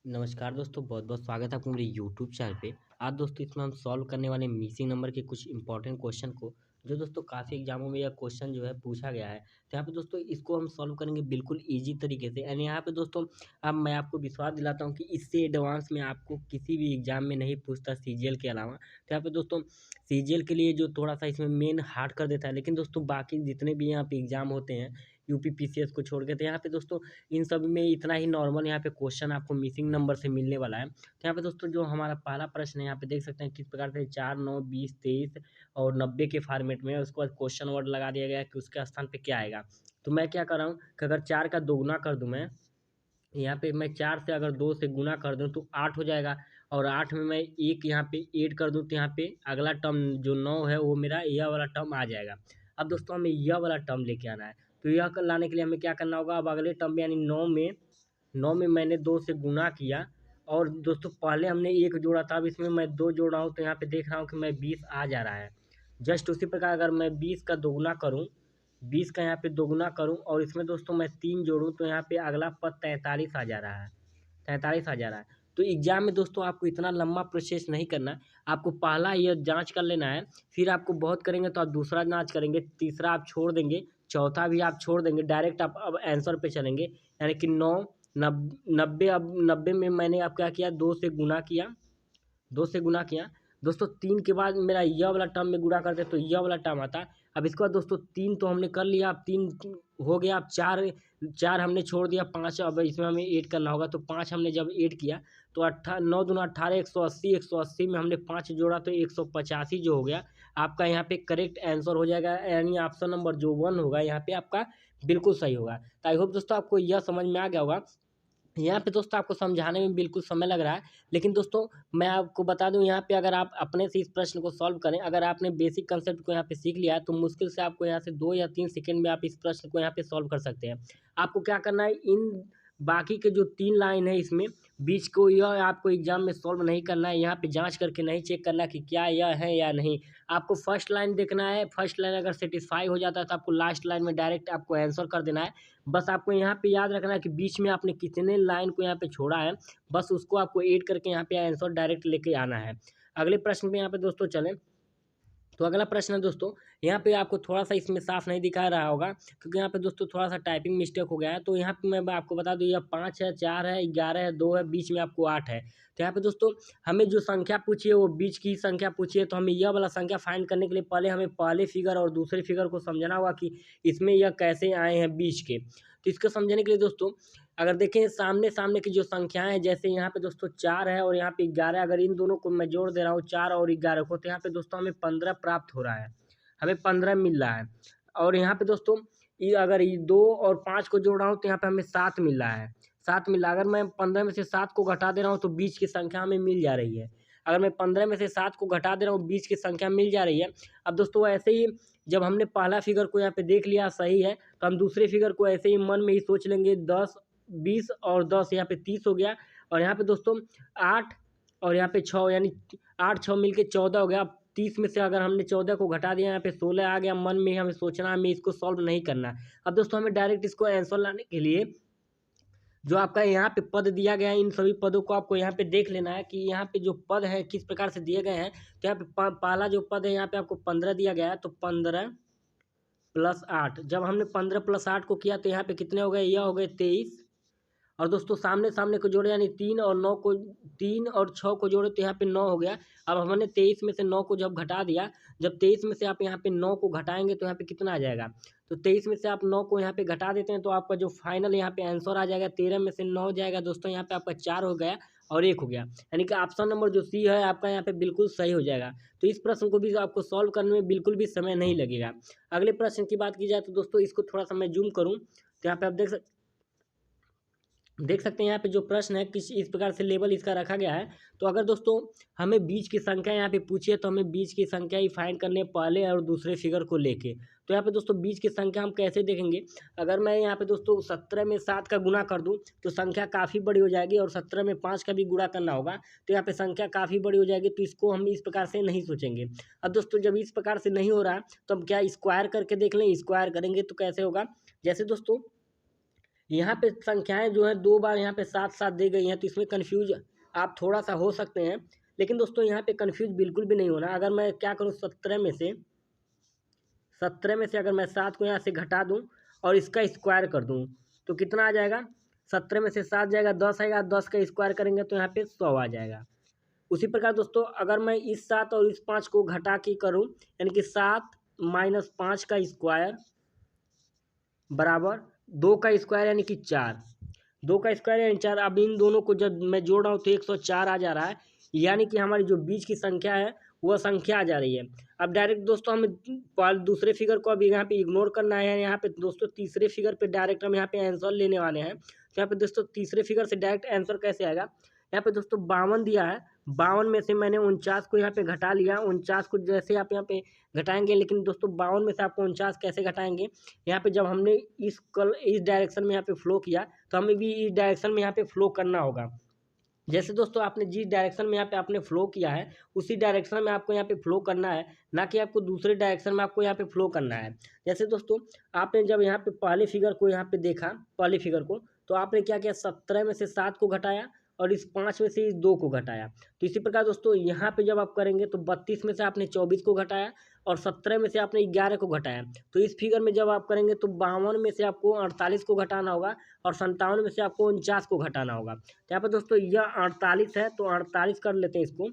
नमस्कार दोस्तों, बहुत-बहुत स्वागत है आपका मेरे यूट्यूब चैनल पे। आज दोस्तों इसमें हम सॉल्व करने वाले मिसिंग नंबर के कुछ इंपॉर्टेंट क्वेश्चन को, जो दोस्तों काफ़ी एग्ज़ामों में यह क्वेश्चन जो है पूछा गया है। तो यहाँ पे दोस्तों इसको हम सॉल्व करेंगे बिल्कुल ईज़ी तरीके से एंड यहाँ पे दोस्तों अब मैं आपको विश्वास दिलाता हूँ कि इससे एडवांस में आपको किसी भी एग्ज़ाम में नहीं पूछता सीजीएल के अलावा। तो यहाँ पे दोस्तों सीजीएल के लिए जो थोड़ा-सा इसमें मेन हार्ड कर देता है, लेकिन दोस्तों बाकी जितने भी यहाँ पे एग्ज़ाम होते हैं, यूपी पीसीएस को छोड़ के, तो यहाँ पे दोस्तों इन सब में इतना ही नॉर्मल यहाँ पे क्वेश्चन आपको मिसिंग नंबर से मिलने वाला है। तो यहाँ पे दोस्तों जो हमारा पहला प्रश्न है, यहाँ पे देख सकते हैं किस प्रकार से 4, 9, 20, 23 और 90 के फॉर्मेट में है। उसके बाद क्वेश्चन वर्ड लगा दिया गया है कि उसके स्थान पे क्या आएगा। तो मैं क्या कर रहा हूँ कि अगर 4 का दोगुना कर दूँ मैं, यहाँ पे मैं 4 से अगर 2 से गुणा कर दूँ तो 8 हो जाएगा और 8 में मैं 1 यहाँ पे ऐड कर दूँ तो यहाँ पे अगला टर्म जो 9 है वो मेरा यह वाला टर्म आ जाएगा। अब दोस्तों हमें यह वाला टर्म लेके आना है। तो यह लाने के लिए हमें क्या करना होगा, अब अगले टर्म में यानी 9 में मैंने 2 से गुणा किया और दोस्तों पहले हमने 1 जोड़ा था, अब इसमें मैं 2 जोड़ रहा हूँ तो यहाँ पे देख रहा हूँ कि मैं 20 आ जा रहा है। जस्ट उसी प्रकार अगर मैं 20 का दोगुना करूँ, 20 का यहाँ पे दोगुना करूँ और इसमें दोस्तों मैं 3 जोड़ूँ तो यहाँ पे अगला पद 43 आ जा रहा है। 43 आ जा रहा है। तो एग्ज़ाम में दोस्तों आपको इतना लंबा प्रोसेस नहीं करना है। आपको पहला ये जाँच कर लेना है, फिर आपको बहुत करेंगे तो आप दूसरा जाँच करेंगे, तीसरा आप छोड़ देंगे, चौथा भी आप छोड़ देंगे, डायरेक्ट आप अब आंसर पे चलेंगे। यानी कि 9 90, अब 90 में मैंने अब क्या किया, 2 से गुणा किया, 2 से गुणा किया। दोस्तों 3 के बाद मेरा यह वाला टर्म में गुणा करते तो यह वाला टर्म आता। अब इसके बाद दोस्तों 3 तो हमने कर लिया, अब 3 हो गया, अब 4 हमने छोड़ दिया, 5 अब इसमें हमें ऐड करना होगा। तो 5 हमने जब ऐड किया तो 9 दूना 18, 180, 180 में हमने 5 जोड़ा तो 185 जो हो गया आपका यहाँ पे करेक्ट आंसर हो जाएगा। यानी ऑप्शन नंबर जो 1 होगा यहाँ पे आपका बिल्कुल सही होगा। तो आई होप दोस्तों आपको यह समझ में आ गया होगा। यहाँ पे दोस्तों आपको समझाने में बिल्कुल समय लग रहा है, लेकिन दोस्तों मैं आपको बता दूँ यहाँ पे अगर आप अपने से इस प्रश्न को सॉल्व करें, अगर आपने बेसिक कंसेप्ट को यहाँ पे सीख लिया है तो मुश्किल से आपको यहाँ से 2 या 3 सेकंड में आप इस प्रश्न को यहाँ पे सॉल्व कर सकते हैं। आपको क्या करना है, इन बाकी के जो 3 लाइन है इसमें बीच को यह आपको एग्जाम में सॉल्व नहीं करना है, यहाँ पे जाँच करके नहीं चेक करना कि क्या यह है या नहीं। आपको फर्स्ट लाइन देखना है, फर्स्ट लाइन अगर सैटिस्फाई हो जाता है तो आपको लास्ट लाइन में डायरेक्ट आपको आंसर कर देना है। बस आपको यहाँ पे याद रखना है कि बीच में आपने कितने लाइन को यहाँ पे छोड़ा है, बस उसको आपको ऐड करके यहाँ पे आंसर डायरेक्ट लेके आना है। अगले प्रश्न पे यहाँ पे दोस्तों चलें। तो अगला प्रश्न है दोस्तों, यहाँ पे आपको थोड़ा-सा इसमें साफ नहीं दिखा रहा होगा क्योंकि यहाँ पे दोस्तों थोड़ा-सा टाइपिंग मिस्टेक हो गया है। तो यहाँ पे मैं आपको बता दूँ, यह 5 है, 4 है, 11 है, 2 है, बीच में आपको 8 है। तो यहाँ पे दोस्तों हमें जो संख्या पूछी है वो बीच की संख्या पूछी है, तो हमें यह वाला संख्या फाइंड करने के लिए पहले हमें पहले फिगर और दूसरे फिगर को समझना होगा कि इसमें यह कैसे आए हैं बीच के। तो इसको समझने के लिए दोस्तों अगर देखें सामने-सामने की जो संख्याएँ हैं, जैसे यहाँ पे दोस्तों 4 है और यहाँ पे 11, अगर इन दोनों को मैं जोड़ दे रहा हूँ 4 और 11 को, तो यहाँ पे दोस्तों हमें 15 प्राप्त हो रहा है। हमें 15 मिल रहा है और यहाँ पे दोस्तों ये अगर ये 2 और 5 को जोड़ रहा हूँ तो यहाँ पे हमें 7 मिल रहा है। 7 मिल रहा है। अगर मैं 15 में से 7 को घटा दे रहा हूँ तो बीच की संख्या हमें मिल जा रही है। अगर मैं 15 में से 7 को घटा दे रहा हूँ, बीच की संख्या मिल जा रही है। अब दोस्तों ऐसे ही जब हमने पहला फिगर को यहाँ पे देख लिया सही है, तो हम दूसरे फिगर को ऐसे ही मन में ही सोच लेंगे, 10, 20 और 10 यहाँ पे 30 हो गया और यहाँ पे दोस्तों 8 और यहाँ पे 6 यानी 8 6 मिलके 14 हो गया। अब 30 में से अगर हमने 14 को घटा दिया, यहाँ पे 16 आ गया। मन में ही हमें सोचना है, हमें इसको सॉल्व नहीं करना है। अब दोस्तों हमें डायरेक्ट इसको आंसर लाने के लिए जो आपका यहाँ पे पद दिया गया है, इन सभी पदों को आपको यहाँ पे देख लेना है कि यहाँ पे जो पद है किस प्रकार से दिए गए हैं। तो यहाँ पे पहला जो पद है यहाँ पे आपको 15 दिया गया है, तो 15 प्लस 8, जब हमने 15 प्लस 8 को किया तो यहाँ पे कितने हो गए, यह हो गए 23। और दोस्तों सामने-सामने को जोड़े यानी 3 और 9 को, 3 और 6 को जोड़े तो यहाँ पे 9 हो गया। अब हमने 23 में से 9 को जब घटा दिया, जब 23 में से आप यहाँ पे 9 को घटाएँगे तो यहाँ पे कितना आ जाएगा? तो 23 में से आप 9 को यहाँ पे घटा देते हैं तो आपका जो फाइनल यहाँ पे आंसर आ जाएगा, 13 में से 9 जाएगा दोस्तों, यहाँ पे आपका 4 हो गया और 1 हो गया। यानी कि ऑप्शन नंबर जो सी है आपका यहाँ पे बिल्कुल सही हो जाएगा। तो इस प्रश्न को भी आपको सॉल्व करने में बिल्कुल भी समय नहीं लगेगा। अगले प्रश्न की बात की जाए तो दोस्तों इसको थोड़ा-सा मैं ज़ूम करूँ, तो यहाँ पे आप देख सकते हैं यहाँ पे जो प्रश्न है किस इस प्रकार से लेवल इसका रखा गया है। तो अगर दोस्तों हमें बीच की संख्या यहाँ पे पूछी है तो हमें बीच की संख्या ही फाइंड करनी है पहले और दूसरे फिगर को लेके। तो यहाँ पे दोस्तों बीच की संख्या हम कैसे देखेंगे, अगर मैं यहाँ पे दोस्तों 17 में 7 का गुणा कर दूँ तो संख्या काफ़ी बड़ी हो जाएगी और 17 में 5 का भी गुणा करना होगा तो यहाँ पे संख्या काफ़ी बड़ी हो जाएगी। तो इसको हम इस प्रकार से नहीं सोचेंगे। अब दोस्तों जब इस प्रकार से नहीं हो रहा है तो हम क्या स्क्वायर करके देख लें। स्क्वायर करेंगे तो कैसे होगा, जैसे दोस्तों यहाँ पे संख्याएं जो है 2 बार यहाँ पे साथ साथ दी गई हैं, तो इसमें कन्फ्यूज आप थोड़ा सा हो सकते हैं। लेकिन दोस्तों यहाँ पे कन्फ्यूज बिल्कुल भी नहीं होना। अगर मैं क्या करूँ, 17 में से अगर मैं 7 को यहाँ से घटा दूँ और इसका स्क्वायर कर दूँ, तो कितना आ जाएगा? 17 में से 7 जाएगा, 10 आएगा, 10 का स्क्वायर करेंगे तो यहाँ पे 100 आ जाएगा। उसी प्रकार दोस्तों अगर मैं इस 7 और इस 5 को घटा के करूँ, यानी कि 7 माइनस 5 का स्क्वायर बराबर 2 का स्क्वायर यानी कि 4। 2 का स्क्वायर यानी 4। अब इन दोनों को जब मैं जोड़ रहा हूँ तो 104 आ जा रहा है, यानी कि हमारी जो बीच की संख्या है वह संख्या आ जा रही है। अब डायरेक्ट दोस्तों हमें दूसरे फिगर को अभी यहाँ पे इग्नोर करना है। यहाँ पे दोस्तों तीसरे फिगर पे डायरेक्ट हम यहाँ पे आंसर लेने वाले हैं। तो यहाँ पे दोस्तों तीसरे फिगर से डायरेक्ट आंसर कैसे आएगा? यहाँ पे दोस्तों 52 दिया है, 52 में से मैंने 49 को यहाँ पे घटा लिया। 49 को जैसे आप यहाँ पे घटाएंगे, लेकिन दोस्तों 52 में से आपको 49 कैसे घटाएंगे? यहाँ पे जब हमने इस डायरेक्शन में यहाँ पे फ्लो किया, तो हमें भी इस डायरेक्शन में यहाँ पे फ्लो करना होगा। जैसे दोस्तों आपने जिस डायरेक्शन में यहाँ पे आपने फ्लो किया है, उसी डायरेक्शन में आपको यहाँ पे फ्लो करना है, ना कि आपको दूसरे डायरेक्शन में आपको यहाँ पे फ्लो करना है। जैसे दोस्तों आपने जब यहाँ पे पहले फिगर को यहाँ पे देखा, पहले फिगर को, तो आपने क्या किया, 17 में से 7 को घटाया और इस 5 में से इस 2 को घटाया। तो इसी प्रकार दोस्तों यहाँ पे जब आप करेंगे तो 32 में से आपने 24 को घटाया और 17 में से आपने 11 को घटाया। तो इस फिगर में जब आप करेंगे तो 52 में से आपको 48 को घटाना होगा और 57 में से आपको 49 को घटाना होगा। तो यहाँ पर दोस्तों यह 48 है, तो 48 कर लेते हैं इसको।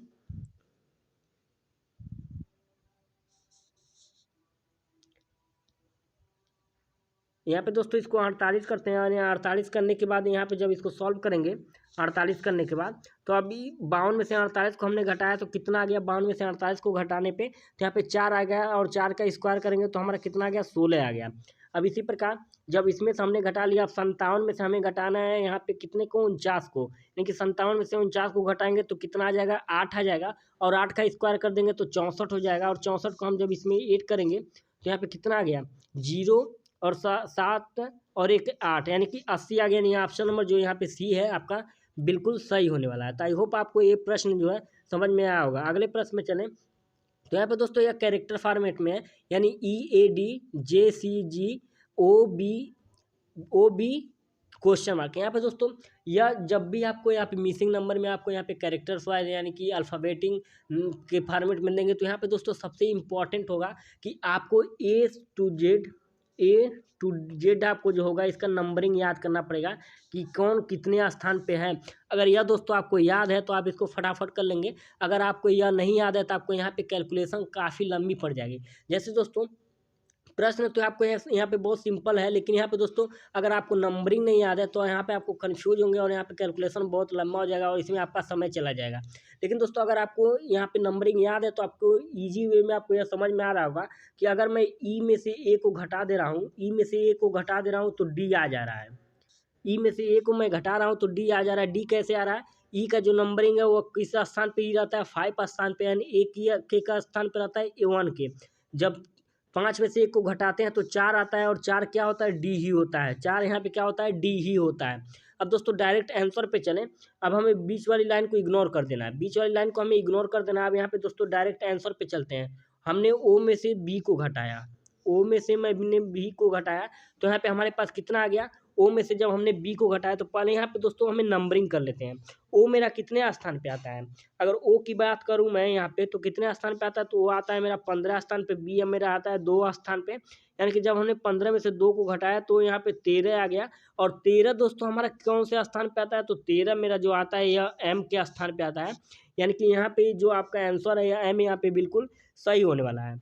यहाँ पे दोस्तों इसको 48 करते हैं, यानी 48 करने के बाद यहाँ पे जब इसको सॉल्व करेंगे, 48 करने के बाद, तो अभी 52 में से 48 को हमने घटाया तो कितना आ गया? 52 में से 48 को घटाने पे तो यहाँ पे 4 आ गया और 4 का स्क्वायर करेंगे तो हमारा कितना आ गया? 16 आ गया। अब इसी प्रकार जब इसमें से हमने घटा लिया, अब 57 में से हमें घटाना है यहाँ पे कितने को? 49 को। यानी कि 57 में से 49 को घटाएंगे तो कितना आ जाएगा? 8 आ जाएगा और 8 का स्क्वायर कर देंगे तो 64 हो जाएगा। और 64 को हम जब इसमें ऐड करेंगे तो यहाँ पे कितना आ गया? 0 और 7 और 1 8, यानी कि 80 आ गया। नहीं, ऑप्शन नंबर जो यहाँ पे सी है आपका बिल्कुल सही होने वाला है। तो आई होप आपको ये प्रश्न जो है समझ में आया होगा। अगले प्रश्न में चलें, तो यहाँ पे दोस्तों यह कैरेक्टर फॉर्मेट में है, यानी EADJCG OB क्वेश्चन मार्क। यहाँ पे दोस्तों यह जब भी आपको यहाँ पे मिसिंग नंबर में आपको यहाँ पे कैरेक्टर्स वाइज यानी कि अल्फ़ाबेटिंग के फॉर्मेट मिलेंगे, तो यहाँ पे दोस्तों सबसे इम्पॉर्टेंट होगा कि आपको ए टू जेड आपको जो होगा इसका नंबरिंग याद करना पड़ेगा कि कौन कितने स्थान पे है। अगर यह दोस्तों आपको याद है तो आप इसको फटाफट कर लेंगे। अगर आपको यह नहीं याद है तो आपको यहाँ पे कैलकुलेशन काफ़ी लंबी पड़ जाएगी। जैसे दोस्तों प्रश्न तो आपको यहाँ पे बहुत सिंपल है, लेकिन यहाँ पे दोस्तों अगर आपको नंबरिंग नहीं याद है तो यहाँ पे आपको कंफ्यूज होंगे और यहाँ पे कैलकुलेशन बहुत लंबा हो जाएगा और इसमें आपका समय चला जाएगा। लेकिन दोस्तों अगर आपको यहाँ पे नंबरिंग याद है तो आपको इजी वे में आपको यह समझ में आ रहा होगा कि अगर मैं ई में से ए को घटा दे रहा हूँ, ई में से ए को घटा दे रहा हूँ तो डी आ जा रहा है। ई में से ए को मैं घटा रहा हूँ तो डी आ जा रहा है। डी कैसे आ रहा है? ई का जो नंबरिंग है वो किस स्थान पे ही रहता है? 5 स्थान पे, यानी ए के का स्थान पे रहता है A1 के। जब 5 में से 1 को घटाते हैं तो 4 आता है और 4 क्या होता है? डी ही होता है। 4 यहाँ पे क्या होता है? डी ही होता है। अब दोस्तों डायरेक्ट आंसर पे चलें। अब हमें बीच वाली लाइन को इग्नोर कर देना है, बीच वाली लाइन को हमें इग्नोर कर देना है। अब यहाँ पे दोस्तों डायरेक्ट आंसर पे चलते हैं। हमने ओ में से बी को घटाया, ओ में से मैंने बी को घटाया, तो यहाँ पे हमारे पास कितना आ गया? ओ में से जब हमने बी को घटाया तो पहले यहाँ पे दोस्तों हमें नंबरिंग कर लेते हैं। ओ मेरा कितने स्थान पे आता है? अगर ओ की बात करूँ मैं यहाँ पे तो कितने स्थान पे आता है? तो वो आता है मेरा 15 स्थान पे। बी मेरा आता है 2 स्थान पे, यानी कि जब हमने 15 में से 2 को घटाया तो यहाँ पे 13 आ गया। और 13 दोस्तों हमारा कौन से स्थान पे आता है? तो 13 मेरा जो आता है यह एम के स्थान पे आता है। यानी कि यहाँ पे जो आपका आंसर है यह एम यहाँ पे बिल्कुल सही होने वाला है।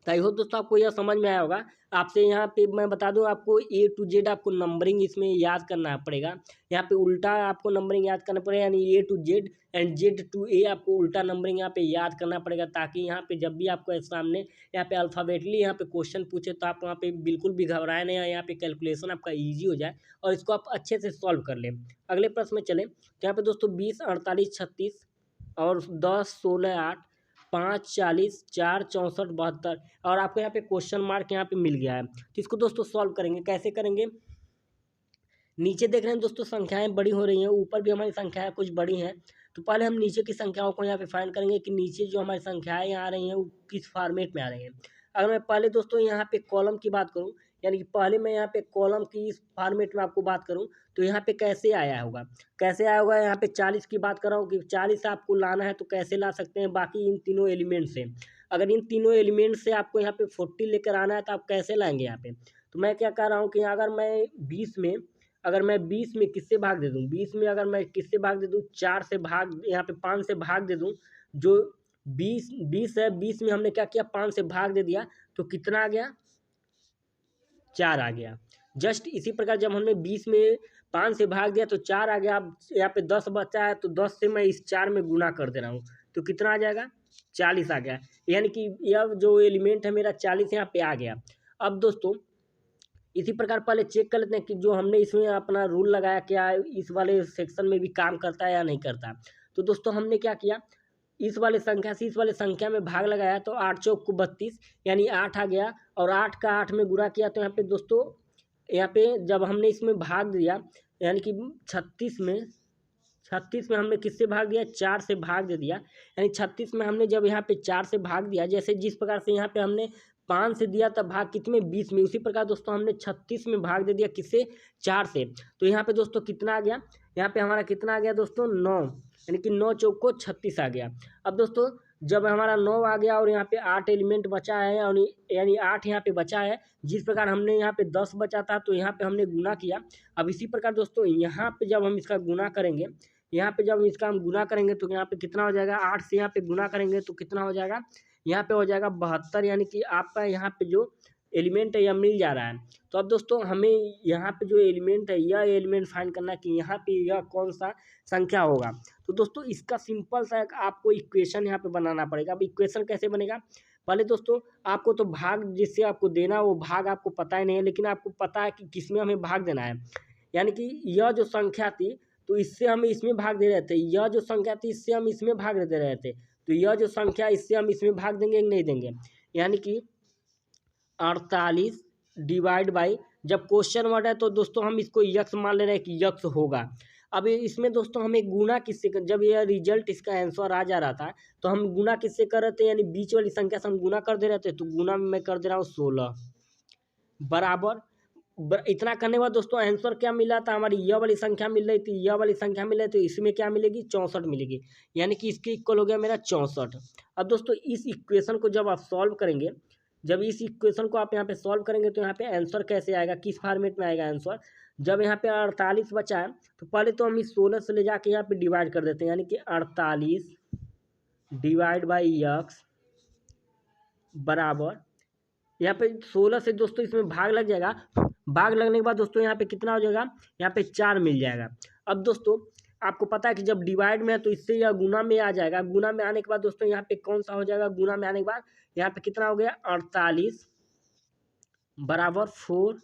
तो आई होप दोस्तों आपको यह समझ में आया होगा। आपसे यहाँ पे मैं बता दूं, आपको ए टू जेड आपको नंबरिंग इसमें याद करना पड़ेगा। यहाँ पे उल्टा आपको नंबरिंग याद करना पड़ेगा, यानी A to Z and Z to A आपको उल्टा नंबरिंग यहाँ पे याद करना पड़ेगा, ताकि यहाँ पे जब भी आपको सामने यहाँ पे अल्फ़ाबेटली यहाँ पे क्वेश्चन पूछे तो आप वहाँ पे बिल्कुल भी घबराए नहीं, यहाँ पे कैलकुलेशन आपका ईजी हो जाए और इसको आप अच्छे से सॉल्व कर लें। अगले प्रश्न में चलें, तो यहाँ पे दोस्तों 20 48 36 और 10 16 8 5 40 4 64 72 और आपको यहाँ पे क्वेश्चन मार्क यहाँ पे मिल गया है। तो इसको दोस्तों सॉल्व करेंगे, कैसे करेंगे? नीचे देख रहे हैं दोस्तों संख्याएं बड़ी हो रही हैं, ऊपर भी हमारी संख्याएं कुछ बड़ी हैं। तो पहले हम नीचे की संख्याओं को यहाँ पे फाइंड करेंगे कि नीचे जो हमारी संख्याएं आ रही हैं वो किस फॉर्मेट में आ रही हैं। अगर मैं पहले दोस्तों यहाँ पे कॉलम की बात करूँ, यानी कि पहले मैं यहाँ पे कॉलम की इस फॉर्मेट में आपको बात करूँ तो यहाँ पे कैसे आया होगा, कैसे आया होगा। यहाँ पे 40 की बात कर रहा हूँ कि 40 आपको लाना है तो कैसे ला सकते हैं, बाकी इन तीनों एलिमेंट से। अगर इन तीनों एलिमेंट से आपको यहाँ पे 40 लेकर आना है तो आप कैसे लाएंगे यहाँ पे। तो मैं क्या कर रहा हूँ कि अगर मैं 20 में किससे भाग दे दूँ, 20 में अगर मैं किससे भाग दे दूँ, 4 से भाग, यहाँ पे 5 से भाग दे दूँ। जो 20 है, 20 में हमने क्या किया, 5 से भाग दे दिया तो कितना आ गया, 4 आ गया। जस्ट इसी प्रकार जब हमने 20 में 5 से भाग दिया तो 4 आ गया। अब यहाँ पे 10 बचा है तो 10 से मैं इस 4 में गुना कर दे रहा हूँ तो कितना आ जाएगा, 40 आ गया। यानी कि यह जो एलिमेंट है मेरा 40 यहाँ पे आ गया। अब दोस्तों इसी प्रकार पहले चेक कर लेते हैं कि जो हमने इसमें अपना रूल लगाया क्या इस वाले सेक्शन में भी काम करता है या नहीं करता। तो दोस्तों हमने क्या किया, इस वाले संख्या से इस वाले संख्या में भाग लगाया तो 8 चौक को 32 यानी 8 आ गया। और 8 का 8 में गुणा किया तो यहाँ पे दोस्तों, यहाँ पे जब हमने इसमें भाग दिया यानी कि 36 में हमने किससे भाग दिया, 4 से भाग दे दिया। यानी 36 में हमने जब यहाँ पे 4 से भाग दिया, जैसे जिस प्रकार से यहाँ पे हमने 5 से दिया तब भाग कितने, 20 में, उसी प्रकार दोस्तों हमने 36 में भाग दे दिया किससे, 4 से। तो यहाँ पे दोस्तों कितना आ गया, यहाँ पे हमारा कितना आ गया दोस्तों, 9, यानी कि 9 चौक को 36 आ गया। अब दोस्तों जब हमारा 9 आ गया और यहाँ पे 8 एलिमेंट बचा है और यानी 8 यहाँ पे बचा है, जिस प्रकार हमने यहाँ पे 10 बचा था तो यहाँ पे हमने गुना किया। अब इसी प्रकार दोस्तों यहाँ पे जब हम इसका गुना करेंगे, यहाँ पे जब इसका हम गुना करेंगे तो यहाँ पे कितना हो जाएगा, 8 से यहाँ पे गुना करेंगे तो कितना हो जाएगा, यहाँ पे हो जाएगा 72। यानी कि आपका यहाँ पे जो एलिमेंट है यह मिल जा रहा है। तो अब दोस्तों हमें यहाँ पे जो एलिमेंट है यह एलिमेंट फाइंड करना है कि यहाँ पे यह कौन सा संख्या होगा। तो दोस्तों इसका सिंपल सा एक आपको इक्वेशन यहाँ पे बनाना पड़ेगा। अब इक्वेशन कैसे बनेगा, पहले दोस्तों आपको तो भाग जिससे आपको देना वो भाग आपको पता ही नहीं है, लेकिन आपको पता है कि किसमें हमें भाग देना है। यानी कि यह जो संख्या थी तो इससे हम इसमें भाग दे रहे थे, यह जो संख्या थी इससे हम इसमें भाग दे रहे थे, तो यह जो संख्या इससे हम इसमें भाग देंगे कि नहीं देंगे। यानी कि 48 डिवाइड बाई, जब क्वेश्चन वर्ड है तो दोस्तों हम इसको यक्स मान ले रहे हैं कि यक्स होगा। अब इसमें दोस्तों हमें गुना किससे जब यह रिजल्ट इसका आंसर आ जा रहा था तो हम गुना किससे कर रहे थे, यानी बीच वाली संख्या से हम गुना कर दे रहे थे। तो गुना में मैं कर दे रहा हूँ 16 बराबर इतना करने के बाद दोस्तों आंसर क्या मिला था, हमारी यह वाली संख्या मिल रही थी, यह वाली संख्या मिल रही थी, इसमें क्या मिलेगी, 64 मिलेगी। यानी कि इसके इक्वल हो गया मेरा 64। अब दोस्तों इस इक्वेशन को जब आप सॉल्व करेंगे, जब इस इक्वेशन को आप यहाँ पे सॉल्व करेंगे तो यहाँ पे आंसर कैसे आएगा, किस फॉर्मेट में आएगा आंसर। जब यहाँ पे 48 बचा है तो पहले तो हम इस 16 से ले जाके यहाँ पे डिवाइड कर देते हैं, यानी कि 48 डिवाइड बाई यक्स बराबर, यहाँ पे 16 से दोस्तों इसमें भाग लग जाएगा। भाग लगने के बाद दोस्तों यहाँ पे कितना हो जाएगा, यहाँ पे 4 मिल जाएगा। अब दोस्तों आपको पता है कि जब डिवाइड में है तो इससे यह गुना में आ जाएगा। गुना में आने के बाद दोस्तों यहाँ पे कौन सा हो जाएगा, गुना में आने के बाद यहाँ पे कितना हो गया, 48 बराबर 4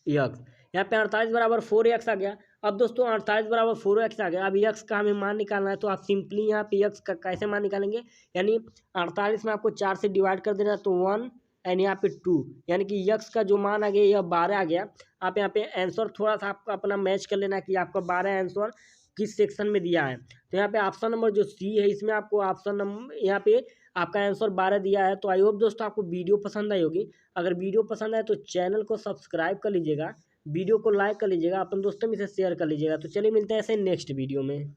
यक्स। यहाँ पे 48 बराबर 4 यक्स आ गया। अब दोस्तों 48 बराबर 4 यक्स आ गया। अब यक्स का हमें मान निकालना है तो आप सिंपली यहाँ पे यक्स का कैसे मान निकालेंगे, यानी 48 में आपको 4 से डिवाइड कर देना तो 1 एंड यहाँ पे 2, यानी कि यक्स का जो मान आ गया यह 12 आ गया। आप यहाँ पे आंसर थोड़ा सा आपका अपना मैच कर लेना कि आपका 12 आंसर किस सेक्शन में दिया है। तो यहाँ पे ऑप्शन नंबर जो सी है इसमें आपको ऑप्शन नंबर यहाँ पे आपका आंसर 12 दिया है। तो आई होप दोस्तों आपको वीडियो पसंद आई होगी। अगर वीडियो पसंद आए तो चैनल को सब्सक्राइब कर लीजिएगा, वीडियो को लाइक कर लीजिएगा, अपने दोस्तों में से शेयर कर लीजिएगा। तो चलिए मिलते हैं ऐसे नेक्स्ट वीडियो में।